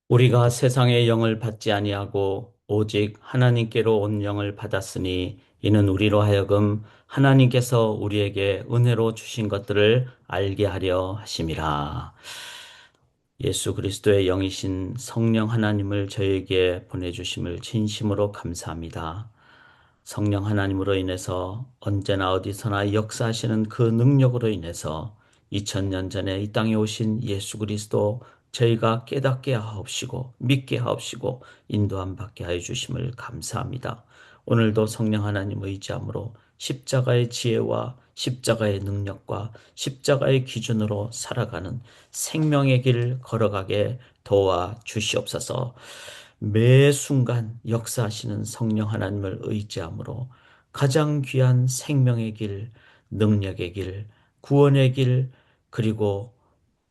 우리가 세상의 영을 받지 아니하고 오직 하나님께로 온 영을 받았으니 이는 우리로 하여금 하나님께서 우리에게 은혜로 주신 것들을 알게 하려 하심이라. 예수 그리스도의 영이신 성령 하나님을 저에게 보내주심을 진심으로 감사합니다. 성령 하나님으로 인해서 언제나 어디서나 역사하시는 그 능력으로 인해서 2000년 전에 이 땅에 오신 예수 그리스도 저희가 깨닫게 하옵시고 믿게 하옵시고 인도함 받게 하여 주심을 감사합니다. 오늘도 성령 하나님 의지함으로 십자가의 지혜와 십자가의 능력과 십자가의 기준으로 살아가는 생명의 길 걸어가게 도와 주시옵소서. 매 순간 역사하시는 성령 하나님을 의지함으로 가장 귀한 생명의 길, 능력의 길, 구원의 길, 그리고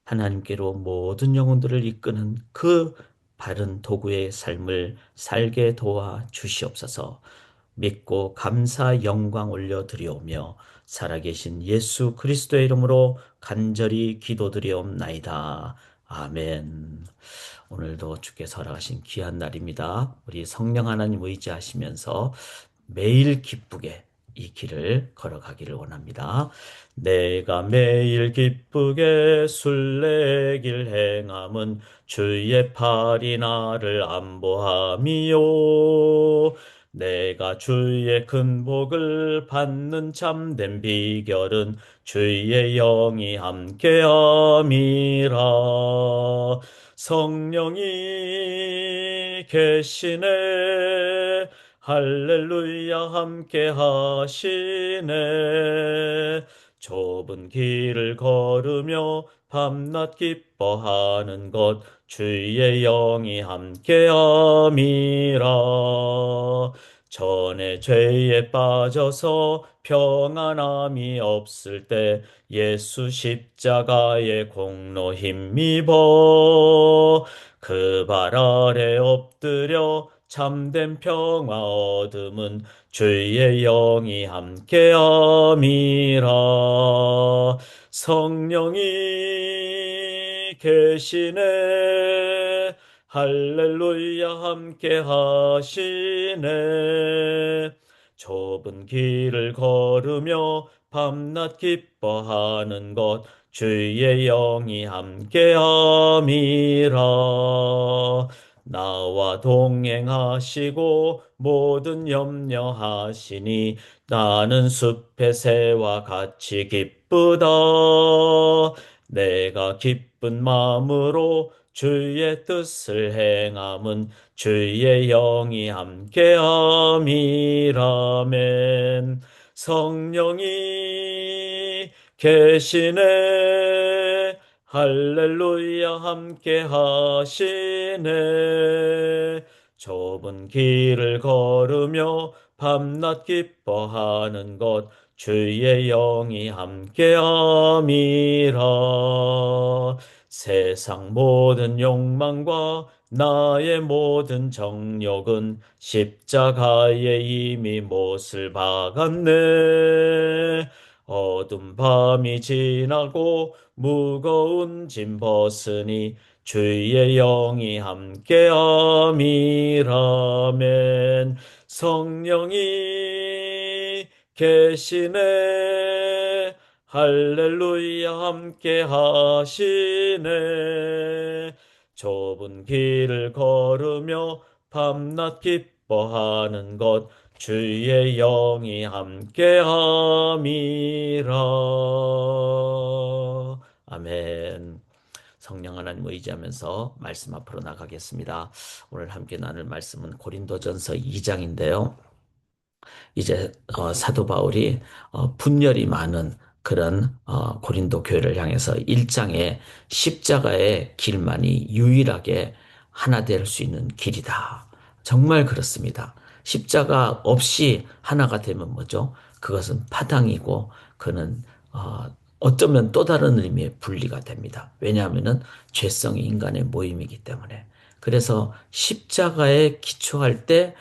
하나님께로 모든 영혼들을 이끄는 그 바른 도구의 삶을 살게 도와 주시옵소서. 믿고 감사 영광 올려드리오며 살아계신 예수 그리스도의 이름으로 간절히 기도드리옵나이다. 아멘. 오늘도 주께서 허락하신 귀한 날입니다. 우리 성령 하나님 의지하시면서 매일 기쁘게 이 길을 걸어가기를 원합니다. 내가 매일 기쁘게 순례길 행함은 주의 팔이 나를 안보함이요. 내가 주의 큰 복을 받는 참된 비결은 주의 영이 함께함이라. 성령이 계시네. 할렐루야 함께 하시네. 좁은 길을 걸으며 밤낮 기뻐하는 것 주의 영이 함께함이라. 전에 죄에 빠져서 평안함이 없을 때 예수 십자가의 공로 힘입어 그 발 아래 엎드려 참된 평화 얻음은 주의 영이 함께함이라. 성령이 계시네. 할렐루야 함께 하시네. 좁은 길을 걸으며 밤낮 기뻐하는 것 주의 영이 함께함이라. 나와 동행하시고 모든 염려하시니 나는 숲의 새와 같이 기쁘다. 내가 기쁜 마음으로 주의 뜻을 행함은 주의 영이 함께함이라멘. 성령이 계시네. 할렐루야 함께 하시네. 좁은 길을 걸으며 밤낮 기뻐하는 것 주의 영이 함께함이라. 세상 모든 욕망과 나의 모든 정욕은 십자가에 이미 못을 박았네. 어둠 밤이 지나고 무거운 짐 벗으니 주의 영이 함께함이라멘. 성령이 계시네. 할렐루야 함께 하시네. 좁은 길을 걸으며 밤낮 기뻐하는 것 주의 영이 함께함이라. 아멘. 성령 하나님 의지하면서 말씀 앞으로 나가겠습니다. 오늘 함께 나눌 말씀은 고린도전서 2장인데요. 이제 사도 바울이 분열이 많은 그런 고린도 교회를 향해서 1장에 십자가의 길만이 유일하게 하나 될 수 있는 길이다. 정말 그렇습니다. 십자가 없이 하나가 되면 뭐죠? 그것은 파당이고 그는 어쩌면 또 다른 의미의 분리가 됩니다. 왜냐하면은 죄성이 인간의 모임이기 때문에. 그래서 십자가에 기초할 때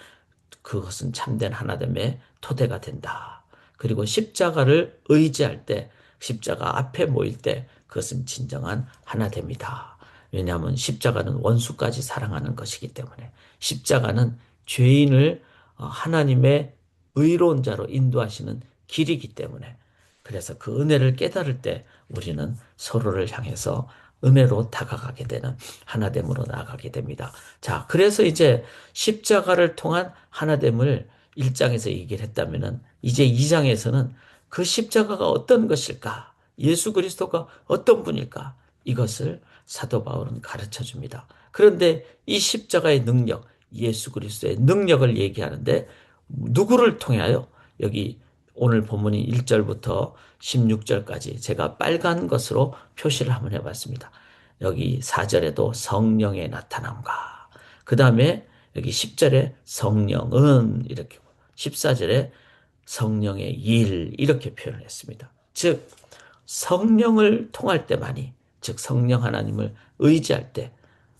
그것은 참된 하나됨의 토대가 된다. 그리고 십자가를 의지할 때, 십자가 앞에 모일 때 그것은 진정한 하나됨이다. 왜냐하면 십자가는 원수까지 사랑하는 것이기 때문에 십자가는 죄인을 하나님의 의로운 자로 인도하시는 길이기 때문에 그래서 그 은혜를 깨달을 때 우리는 서로를 향해서 은혜로 다가가게 되는 하나됨으로 나아가게 됩니다. 자, 그래서 이제 십자가를 통한 하나됨을 1장에서 얘기를 했다면은 이제 2장에서는 그 십자가가 어떤 것일까? 예수 그리스도가 어떤 분일까? 이것을 사도 바울은 가르쳐 줍니다. 그런데 이 십자가의 능력, 예수 그리스도의 능력을 얘기하는데 누구를 통하여 여기 오늘 본문이 1절부터 16절까지 제가 빨간 것으로 표시를 한번 해봤습니다. 여기 4절에도 성령의 나타남과 그 다음에 여기 10절에 성령은 이렇게 14절에 성령의 일 이렇게 표현을 했습니다. 즉 성령을 통할 때만이 즉 성령 하나님을 의지할 때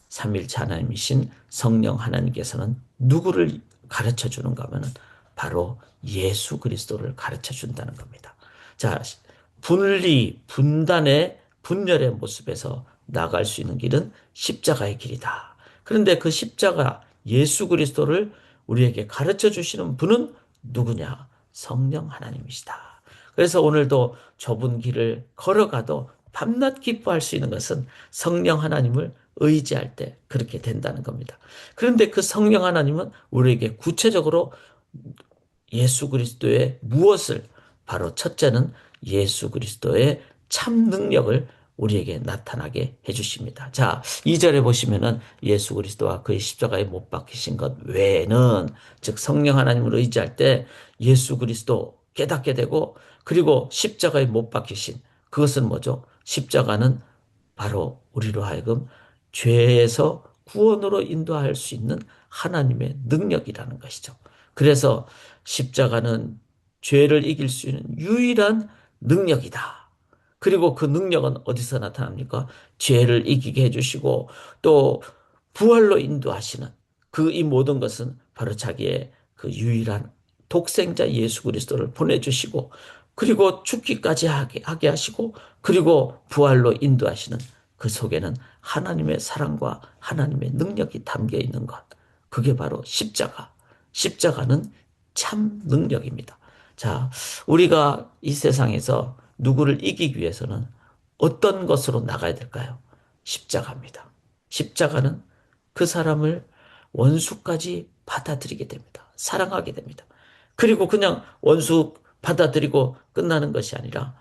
삼일체 하나님이신 성령 하나님께서는 누구를 가르쳐 주는가 하면은 바로 예수 그리스도를 가르쳐 준다는 겁니다. 자, 분리, 분단의 분열의 모습에서 나갈 수 있는 길은 십자가의 길이다. 그런데 그 십자가 예수 그리스도를 우리에게 가르쳐 주시는 분은 누구냐? 성령 하나님이시다. 그래서 오늘도 좁은 길을 걸어가도 밤낮 기뻐할 수 있는 것은 성령 하나님을 의지할 때 그렇게 된다는 겁니다. 그런데 그 성령 하나님은 우리에게 구체적으로 예수 그리스도의 무엇을 바로 첫째는 예수 그리스도의 참 능력을 우리에게 나타나게 해주십니다. 자, 2절에 보시면은 예수 그리스도와 그의 십자가에 못 박히신 것 외에는 즉 성령 하나님을 의지할 때 예수 그리스도 깨닫게 되고 그리고 십자가에 못 박히신 그것은 뭐죠? 십자가는 바로 우리로 하여금 죄에서 구원으로 인도할 수 있는 하나님의 능력이라는 것이죠. 그래서 십자가는 죄를 이길 수 있는 유일한 능력이다. 그리고 그 능력은 어디서 나타납니까? 죄를 이기게 해주시고 또 부활로 인도하시는 그 이 모든 것은 바로 자기의 그 유일한 독생자 예수 그리스도를 보내주시고 그리고 죽기까지 하게 하시고 그리고 부활로 인도하시는 그 속에는 하나님의 사랑과 하나님의 능력이 담겨 있는 것. 그게 바로 십자가. 십자가는 참 능력입니다. 자, 우리가 이 세상에서 누구를 이기기 위해서는 어떤 것으로 나가야 될까요? 십자가입니다. 십자가는 그 사람을 원수까지 받아들이게 됩니다. 사랑하게 됩니다. 그리고 그냥 원수 받아들이고 끝나는 것이 아니라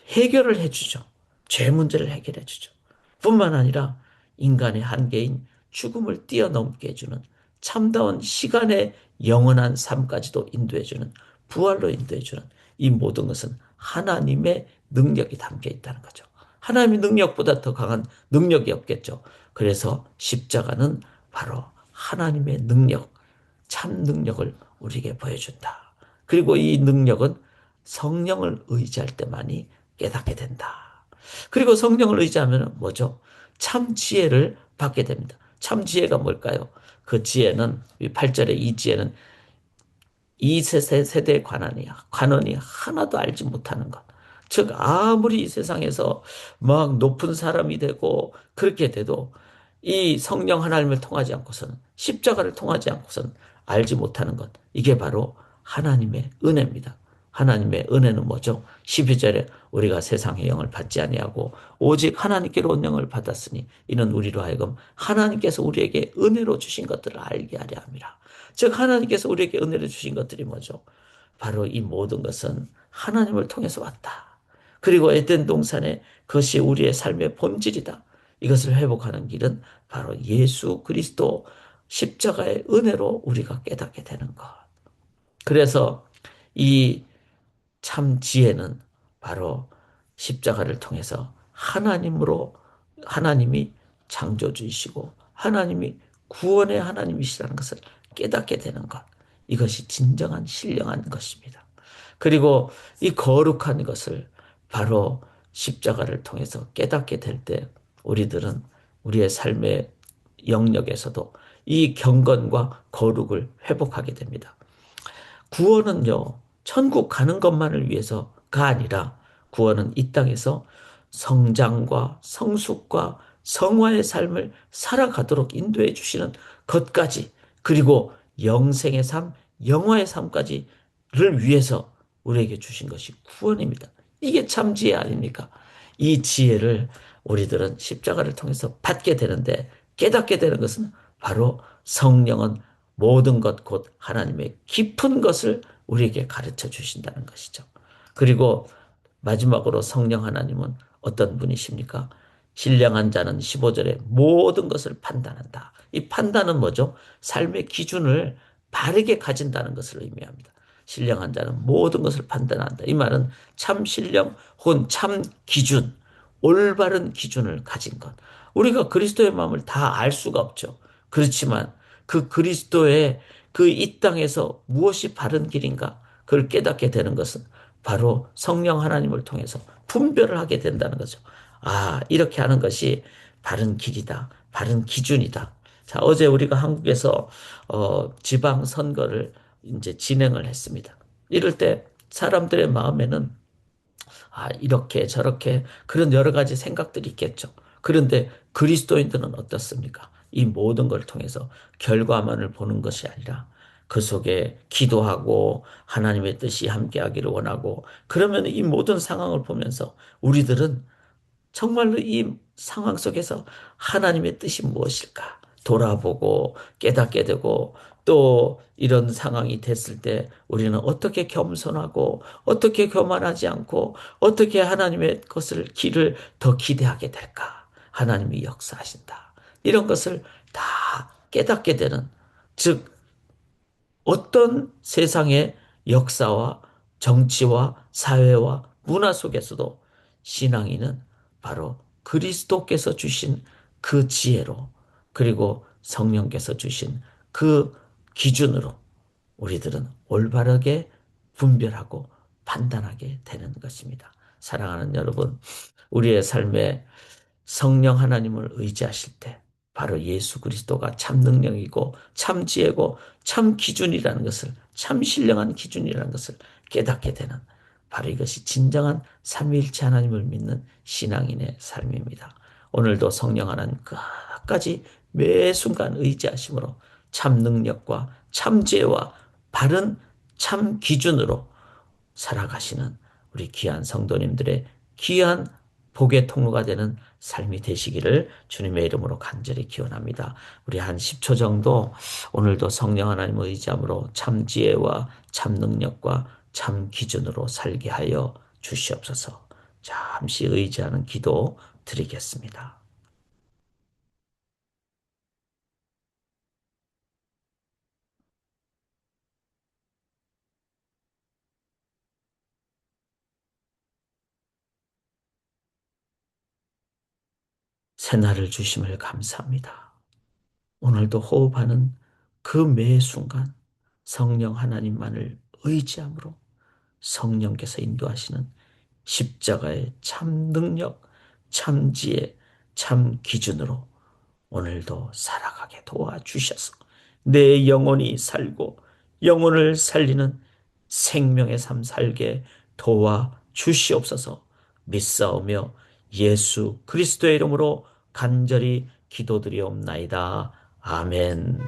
해결을 해주죠. 죄 문제를 해결해 주죠. 뿐만 아니라 인간의 한계인 죽음을 뛰어넘게 해주는 참다운 시간의 영원한 삶까지도 인도해주는 부활로 인도해주는 이 모든 것은 하나님의 능력이 담겨 있다는 거죠. 하나님의 능력보다 더 강한 능력이 없겠죠. 그래서 십자가는 바로 하나님의 능력, 참 능력을 우리에게 보여준다. 그리고 이 능력은 성령을 의지할 때만이 깨닫게 된다. 그리고 성령을 의지하면 뭐죠? 참 지혜를 받게 됩니다. 참 지혜가 뭘까요? 그 지혜는 8절의 이 지혜는 이 세대의 관원이 하나도 알지 못하는 것. 즉 아무리 이 세상에서 막 높은 사람이 되고 그렇게 돼도 이 성령 하나님을 통하지 않고서는 십자가를 통하지 않고서는 알지 못하는 것. 이게 바로 하나님의 은혜입니다. 하나님의 은혜는 뭐죠? 12절에 우리가 세상의 영을 받지 아니하고 오직 하나님께로 온 영을 받았으니 이는 우리로 하여금 하나님께서 우리에게 은혜로 주신 것들을 알게 하려 함이라. 즉 하나님께서 우리에게 은혜를 주신 것들이 뭐죠? 바로 이 모든 것은 하나님을 통해서 왔다. 그리고 에덴 동산에 그것이 우리의 삶의 본질이다. 이것을 회복하는 길은 바로 예수 그리스도 십자가의 은혜로 우리가 깨닫게 되는 것. 그래서 이 참 지혜는 바로 십자가를 통해서 하나님이 창조주이시고 하나님이 구원의 하나님이시라는 것을 깨닫게 되는 것. 이것이 진정한 신령한 것입니다. 그리고 이 거룩한 것을 바로 십자가를 통해서 깨닫게 될 때 우리들은 우리의 삶의 영역에서도 이 경건과 거룩을 회복하게 됩니다. 구원은요, 천국 가는 것만을 위해서가 아니라 구원은 이 땅에서 성장과 성숙과 성화의 삶을 살아가도록 인도해 주시는 것까지, 그리고 영생의 삶, 영화의 삶까지를 위해서 우리에게 주신 것이 구원입니다. 이게 참 지혜 아닙니까? 이 지혜를 우리들은 십자가를 통해서 받게 되는데, 깨닫게 되는 것은 바로 성령은 모든 것 곧 하나님의 깊은 것을 우리에게 가르쳐 주신다는 것이죠. 그리고 마지막으로 성령 하나님은 어떤 분이십니까? 신령한 자는 15절에 모든 것을 판단한다. 이 판단은 뭐죠? 삶의 기준을 바르게 가진다는 것을 의미합니다. 신령한 자는 모든 것을 판단한다. 이 말은 참 신령 혹은 참 기준, 올바른 기준을 가진 것. 우리가 그리스도의 마음을 다 알 수가 없죠. 그렇지만 그 그리스도의 그 이 땅에서 무엇이 바른 길인가, 그걸 깨닫게 되는 것은 바로 성령 하나님을 통해서 분별을 하게 된다는 거죠. 아, 이렇게 하는 것이 바른 길이다. 바른 기준이다. 자, 어제 우리가 한국에서 지방 선거를 이제 진행을 했습니다. 이럴 때 사람들의 마음에는 아, 이렇게 저렇게 그런 여러 가지 생각들이 있겠죠. 그런데 그리스도인들은 어떻습니까? 이 모든 걸 통해서 결과만을 보는 것이 아니라 그 속에 기도하고 하나님의 뜻이 함께하기를 원하고, 그러면 이 모든 상황을 보면서 우리들은 정말로 이 상황 속에서 하나님의 뜻이 무엇일까 돌아보고 깨닫게 되고, 또 이런 상황이 됐을 때 우리는 어떻게 겸손하고 어떻게 교만하지 않고 어떻게 하나님의 것을 길을 더 기대하게 될까? 하나님이 역사하신다. 이런 것을 다 깨닫게 되는, 즉 어떤 세상의 역사와 정치와 사회와 문화 속에서도 신앙인은 바로 그리스도께서 주신 그 지혜로, 그리고 성령께서 주신 그 기준으로 우리들은 올바르게 분별하고 판단하게 되는 것입니다. 사랑하는 여러분, 우리의 삶에 성령 하나님을 의지하실 때 바로 예수 그리스도가 참 능력이고 참 지혜고 참 기준이라는 것을, 참 신령한 기준이라는 것을 깨닫게 되는, 바로 이것이 진정한 삼위일체 하나님을 믿는 신앙인의 삶입니다. 오늘도 성령 하나님 끝까지 매 순간 의지하심으로 참 능력과 참 지혜와 바른 참 기준으로 살아가시는 우리 귀한 성도님들의 귀한 복의 통로가 되는 삶이 되시기를 주님의 이름으로 간절히 기원합니다. 우리 한 10초 정도 오늘도 성령 하나님을 의지함으로 참 지혜와 참 능력과 참 기준으로 살게 하여 주시옵소서. 잠시 의지하는 기도 드리겠습니다. 새날을 주심을 감사합니다. 오늘도 호흡하는 그 매 순간 성령 하나님만을 의지함으로 성령께서 인도하시는 십자가의 참 능력, 참 지혜, 참 기준으로 오늘도 살아가게 도와주셔서 내 영혼이 살고 영혼을 살리는 생명의 삶 살게 도와주시옵소서. 믿사오며 예수 그리스도의 이름으로 간절히 기도드리옵나이다. 아멘.